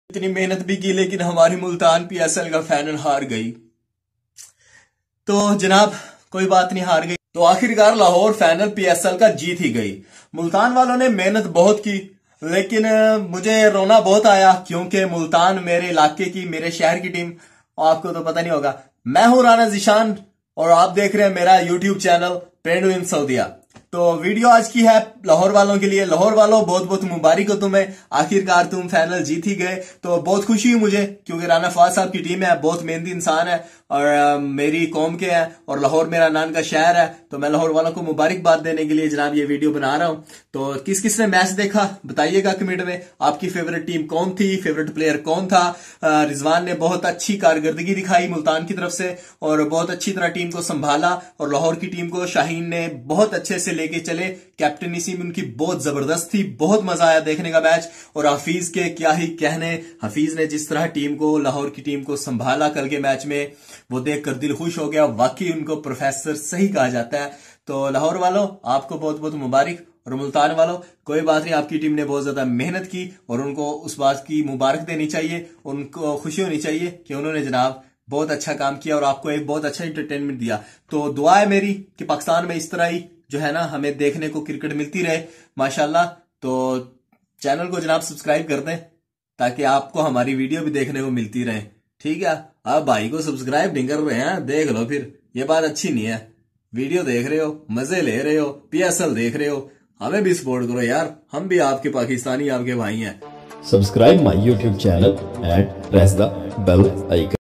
इतनी मेहनत भी की लेकिन हमारी मुल्तान पीएसएल का फाइनल हार गई। तो जनाब कोई बात नहीं, हार गई तो आखिरकार लाहौर फाइनल पीएसएल का जीत ही गई। मुल्तान वालों ने मेहनत बहुत की लेकिन मुझे रोना बहुत आया क्योंकि मुल्तान मेरे इलाके की, मेरे शहर की टीम, आपको तो पता नहीं होगा, मैं हूं राना जिशान और आप देख रहे हैं मेरा यूट्यूब चैनल पेंडू इन सऊदिया। तो वीडियो आज की है लाहौर वालों के लिए। लाहौर वालों बहुत बहुत मुबारक हो तुम्हें, आखिरकार तुम फाइनल जीत ही गए। तो बहुत खुशी हुई मुझे क्योंकि राना फवाद साहब की टीम है, बहुत मेहनती इंसान है और मेरी कौम के हैं और लाहौर मेरा नान का शहर है। तो मैं लाहौर वालों को मुबारकबाद देने के लिए जनाब ये वीडियो बना रहा हूं। तो किस किस ने मैच देखा बताइएगा कमेंट में, आपकी फेवरेट टीम कौन थी, फेवरेट प्लेयर कौन था। रिजवान ने बहुत अच्छी कारकर्दगी दिखाई मुल्तान की तरफ से और बहुत अच्छी तरह टीम को संभाला और लाहौर की टीम को शाहीन ने बहुत अच्छे से लेके चले। कैप्टनसी में उनकी बहुत जबरदस्त थी, बहुत मजा आया देखने का मैच। और हफीज के क्या ही कहने, हफीज ने जिस तरह टीम को, लाहौर की टीम को संभाला कल के मैच में, वो देखकर दिल खुश हो गया। वाकई उनको प्रोफेसर सही कहा जाता है। तो लाहौर वालों आपको बहुत बहुत मुबारक और मुल्तान वालों कोई बात नहीं, आपकी टीम ने बहुत ज्यादा मेहनत की और उनको उस बात की मुबारक देनी चाहिए, उनको खुशी होनी चाहिए कि उन्होंने जनाब बहुत अच्छा काम किया और आपको एक बहुत अच्छा एंटरटेनमेंट दिया। तो दुआ है मेरी कि पाकिस्तान में इस तरह ही जो है ना हमें देखने को क्रिकेट मिलती रहे माशाल्लाह। तो चैनल को जनाब सब्सक्राइब कर दें ताकि आपको हमारी वीडियो भी देखने को मिलती रहे। ठीक है, आप भाई को सब्सक्राइब नहीं कर रहे हैं, देख लो फिर, ये बात अच्छी नहीं है। वीडियो देख रहे हो, मजे ले रहे हो, पीएसएल देख रहे हो, हमें भी सपोर्ट करो यार, हम भी आपके पाकिस्तानी, आपके भाई हैं। Subscribe my YouTube channel and press the bell icon.